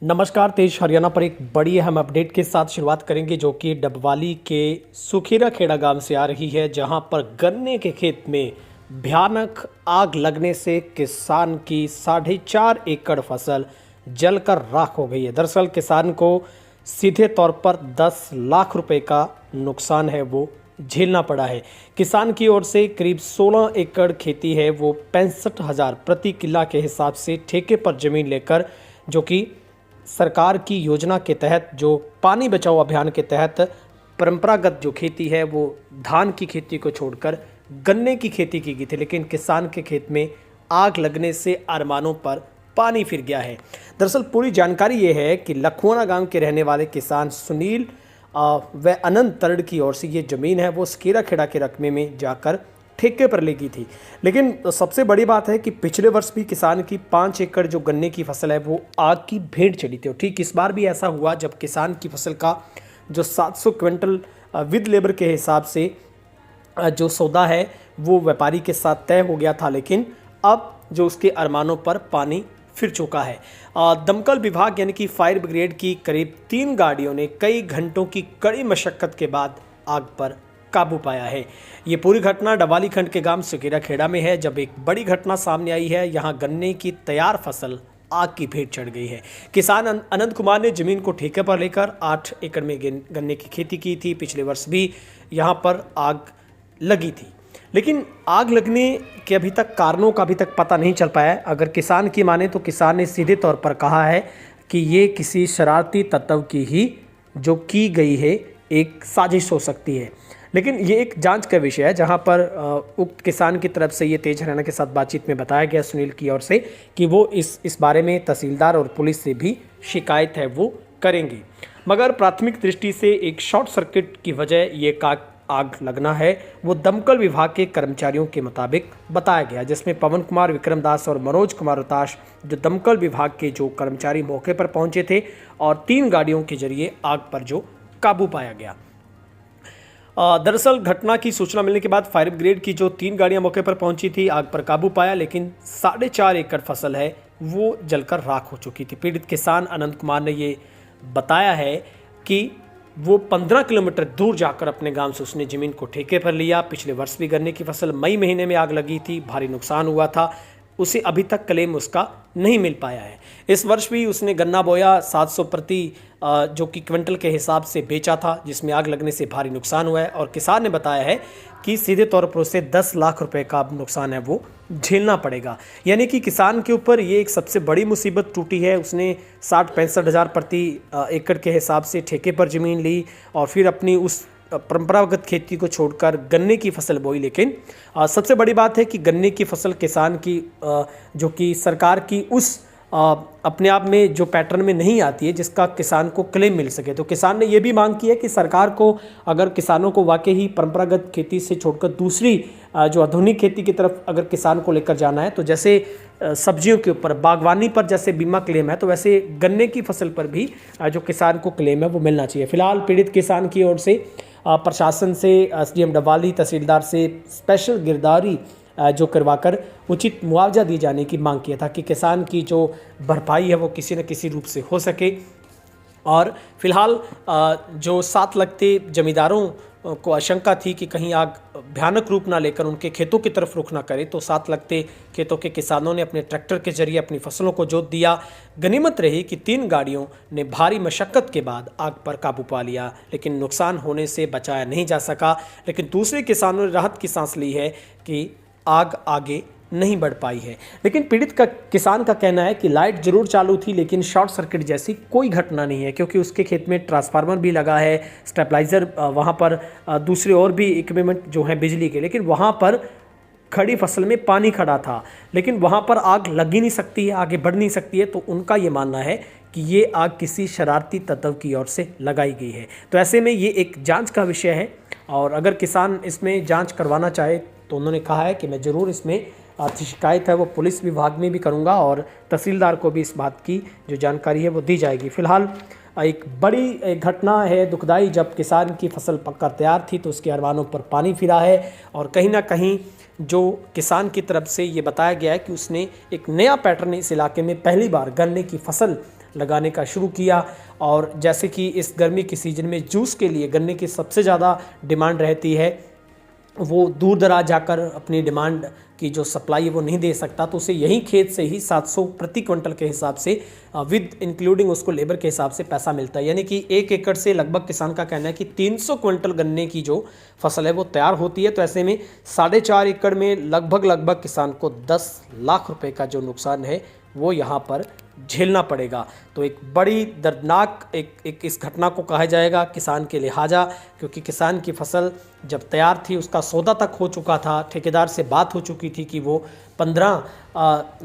नमस्कार। तेज हरियाणा पर एक बड़ी अहम अपडेट के साथ शुरुआत करेंगे जो कि डबवाली के सुखीरा खेड़ा गांव से आ रही है, जहां पर गन्ने के खेत में भयानक आग लगने से किसान की 4.5 एकड़ फसल जलकर राख हो गई है। दरअसल किसान को सीधे तौर पर 10 लाख रुपए का नुकसान है वो झेलना पड़ा है। किसान की ओर से करीब 16 एकड़ खेती है वो 65,000 प्रति किला के हिसाब से ठेके पर जमीन लेकर, जो कि सरकार की योजना के तहत, जो पानी बचाओ अभियान के तहत परंपरागत जो खेती है वो धान की खेती को छोड़कर गन्ने की खेती की गई थी, लेकिन किसान के खेत में आग लगने से अरमानों पर पानी फिर गया है। दरअसल पूरी जानकारी ये है कि लखवाना गांव के रहने वाले किसान सुनील व अनंत तरड़ की ओर से ये ज़मीन है वो सुखीरा खेड़ा के रकबे में जाकर ठेके पर लेगी थी। लेकिन सबसे बड़ी बात है कि पिछले वर्ष भी किसान की 5 एकड़ जो गन्ने की फसल है वो आग की भेंट चढ़ी थी। और ठीक इस बार भी ऐसा हुआ जब किसान की फसल का जो 700 क्विंटल विद लेबर के हिसाब से जो सौदा है वो व्यापारी के साथ तय हो गया था, लेकिन अब जो उसके अरमानों पर पानी फिर चुका है। दमकल विभाग यानी कि फायर ब्रिगेड की करीब 3 गाड़ियों ने कई घंटों की कड़ी मशक्कत के बाद आग पर काबू पाया है। ये पूरी घटना डबवाली खंड के गांव सुखीरा खेड़ा में है, जब एक बड़ी घटना सामने आई है। यहां गन्ने की तैयार फसल आग की भेंट चढ़ गई है। किसान अनंत कुमार ने जमीन को ठेके पर लेकर 8 एकड़ में गन्ने की खेती की थी। पिछले वर्ष भी यहां पर आग लगी थी, लेकिन आग लगने के अभी तक कारणों का अभी तक पता नहीं चल पाया है। अगर किसान की माने तो किसान ने सीधे तौर पर कहा है कि ये किसी शरारती तत्व की ही जो की गई है एक साजिश हो सकती है, लेकिन ये एक जांच का विषय है। जहां पर उक्त किसान की तरफ से ये तेज हरियाणा के साथ बातचीत में बताया गया सुनील की ओर से कि वो इस बारे में तहसीलदार और पुलिस से भी शिकायत है वो करेंगे। मगर प्राथमिक दृष्टि से एक शॉर्ट सर्किट की वजह ये आग लगना है वो दमकल विभाग के कर्मचारियों के मुताबिक बताया गया, जिसमें पवन कुमार, विक्रम दास और मनोज कुमार उताश जो दमकल विभाग के जो कर्मचारी मौके पर पहुंचे थे, और 3 गाड़ियों के जरिए आग पर जो काबू पाया गया। दरअसल घटना की सूचना मिलने के बाद फायर ब्रिगेड की जो 3 गाड़ियां मौके पर पहुंची थी, आग पर काबू पाया, लेकिन 4.5 एकड़ फसल है वो जलकर राख हो चुकी थी। पीड़ित किसान अनंत कुमार ने ये बताया है कि वो 15 किलोमीटर दूर जाकर अपने गांव से उसने ज़मीन को ठेके पर लिया। पिछले वर्ष भी गन्ने की फसल मई महीने में आग लगी थी, भारी नुकसान हुआ था, उसे अभी तक क्लेम उसका नहीं मिल पाया है। इस वर्ष भी उसने गन्ना बोया 700 प्रति जो कि क्विंटल के हिसाब से बेचा था, जिसमें आग लगने से भारी नुकसान हुआ है। और किसान ने बताया है कि सीधे तौर पर उसे 10 लाख रुपए का नुकसान है वो झेलना पड़ेगा। यानी कि किसान के ऊपर ये एक सबसे बड़ी मुसीबत टूटी है। उसने 60-65 हज़ार प्रति एकड़ के हिसाब से ठेके पर ज़मीन ली और फिर अपनी उस परंपरागत खेती को छोड़कर गन्ने की फसल बोई। लेकिन सबसे बड़ी बात है कि गन्ने की फसल किसान की जो कि सरकार की उस अपने आप में जो पैटर्न में नहीं आती है जिसका किसान को क्लेम मिल सके। तो किसान ने यह भी मांग की है कि सरकार को, अगर किसानों को वाकई ही परंपरागत खेती से छोड़कर दूसरी जो आधुनिक खेती की तरफ अगर किसान को लेकर जाना है, तो जैसे सब्जियों के ऊपर, बागवानी पर जैसे बीमा क्लेम है, तो वैसे गन्ने की फसल पर भी जो किसान को क्लेम है वो मिलना चाहिए। फिलहाल पीड़ित किसान की ओर से प्रशासन से, एसडीएम डबवाली, तहसीलदार से स्पेशल गिरदावरी जो करवाकर उचित मुआवजा दिए जाने की मांग किया था कि किसान की जो भरपाई है वो किसी न किसी रूप से हो सके। और फिलहाल जो साथ लगते जमींदारों को आशंका थी कि कहीं आग भयानक रूप ना लेकर उनके खेतों की तरफ रुख ना करे, तो साथ लगते खेतों के किसानों ने अपने ट्रैक्टर के जरिए अपनी फसलों को जोत दिया। गनीमत रही कि 3 गाड़ियों ने भारी मशक्कत के बाद आग पर काबू पा लिया, लेकिन नुकसान होने से बचाया नहीं जा सका। लेकिन दूसरे किसानों ने राहत की सांस ली है कि आग आगे नहीं बढ़ पाई है। लेकिन पीड़ित किसान का कहना है कि लाइट जरूर चालू थी, लेकिन शॉर्ट सर्किट जैसी कोई घटना नहीं है, क्योंकि उसके खेत में ट्रांसफार्मर भी लगा है, स्टेबलाइजर वहाँ पर दूसरे और भी इक्विपमेंट जो है बिजली के, लेकिन वहाँ पर खड़ी फसल में पानी खड़ा था, लेकिन वहाँ पर आग लग ही नहीं सकती है, आगे बढ़ नहीं सकती है। तो उनका ये मानना है कि ये आग किसी शरारती तत्व की ओर से लगाई गई है। तो ऐसे में ये एक जांच का विषय है, और अगर किसान इसमें जांच करवाना चाहे तो उन्होंने कहा है कि मैं ज़रूर इसमें शिकायत है वो पुलिस विभाग में भी करूंगा, और तहसीलदार को भी इस बात की जो जानकारी है वो दी जाएगी। फिलहाल एक बड़ी घटना है दुखदाई, जब किसान की फसल पककर तैयार थी तो उसके अरमानों पर पानी फिरा है। और कहीं ना कहीं जो किसान की तरफ से ये बताया गया है कि उसने एक नया पैटर्न इस इलाके में पहली बार गन्ने की फसल लगाने का शुरू किया। और जैसे कि इस गर्मी की सीज़न में जूस के लिए गन्ने की सबसे ज़्यादा डिमांड रहती है, वो दूर दराज जाकर अपनी डिमांड की जो सप्लाई है वो नहीं दे सकता, तो उसे यहीं खेत से ही 700 प्रति क्विंटल के हिसाब से विद इंक्लूडिंग उसको लेबर के हिसाब से पैसा मिलता है। यानी कि 1 एकड़ से लगभग किसान का कहना है कि 300 क्विंटल गन्ने की जो फसल है वो तैयार होती है। तो ऐसे में 4.5 एकड़ में लगभग किसान को 10 लाख रुपए का जो नुकसान है वो यहाँ पर झेलना पड़ेगा। तो एक बड़ी दर्दनाक एक इस घटना को कहा जाएगा किसान के लिहाजा, क्योंकि किसान की फसल जब तैयार थी, उसका सौदा तक हो चुका था, ठेकेदार से बात हो चुकी थी कि वो 15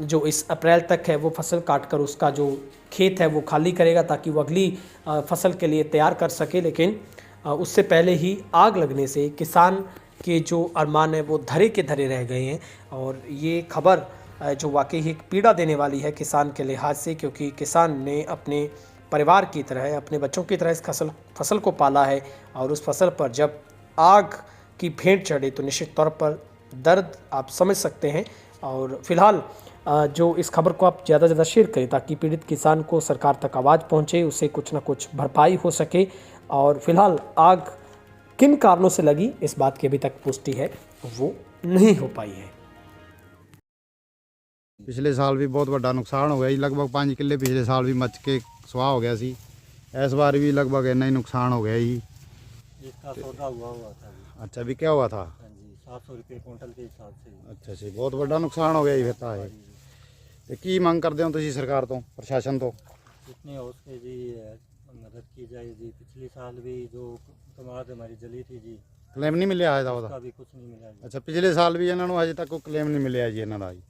जो इस अप्रैल तक है वो फसल काट कर उसका जो खेत है वो खाली करेगा ताकि वो अगली फसल के लिए तैयार कर सके। लेकिन उससे पहले ही आग लगने से किसान के जो अरमान है वो धरे के धरे रह गए हैं। और ये खबर जो वाकई ही एक पीड़ा देने वाली है किसान के लिहाज से, क्योंकि किसान ने अपने परिवार की तरह, अपने बच्चों की तरह इस फसल को पाला है, और उस फसल पर जब आग की भेंट चढ़े तो निश्चित तौर पर दर्द आप समझ सकते हैं। और फिलहाल जो इस खबर को आप ज़्यादा से ज़्यादा शेयर करें ताकि पीड़ित किसान को सरकार तक आवाज़ पहुँचे, उसे कुछ ना कुछ भरपाई हो सके। और फिलहाल आग किन कारणों से लगी इस बात की अभी तक पुष्टि है वो नहीं हो पाई है। पिछले साल भी बहुत बड़ा नुकसान हो गया जी, लगभग 5 किले पिछले साल भी मच के सुहा हो गया सी। इस बार भी लगभग इतना ही नुकसान हो गया जी। इसका सौदा हुआ था जी। अच्छा, भी क्या हुआ था? हाँ जी, 700 रुपये कुंटल के हिसाब से। अच्छा जी, बहुत बड़ा नुकसान हो गया जी। फिर तो है तो की मंग करते हो तुम सरकार तो, प्रशासन तो? जितनी हो सके जी मदद की जाए जी। पिछले साल भी जो कमाद हमारी जली थी जी, क्लेम नहीं मिले आज उसका भी कुछ नहीं मिला जी। अच्छा, पिछले साल भी इन्होंने अजे तक कोई क्लेम नहीं मिले जी इन्हों का जी।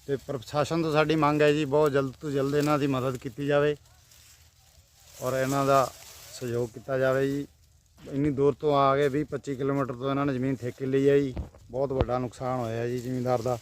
तो प्रशासन तो साड़ी मंग है जी, बहुत जल्द तो जल्द इन्हों की मदद की जाए और इन्हों का सहयोग किया जाए जी। इन्नी दूर तो आ गए 20-25 किलोमीटर तो इन्होंने जमीन ठेके ली है जी। बहुत बड़ा नुकसान होया जी जमींदार का।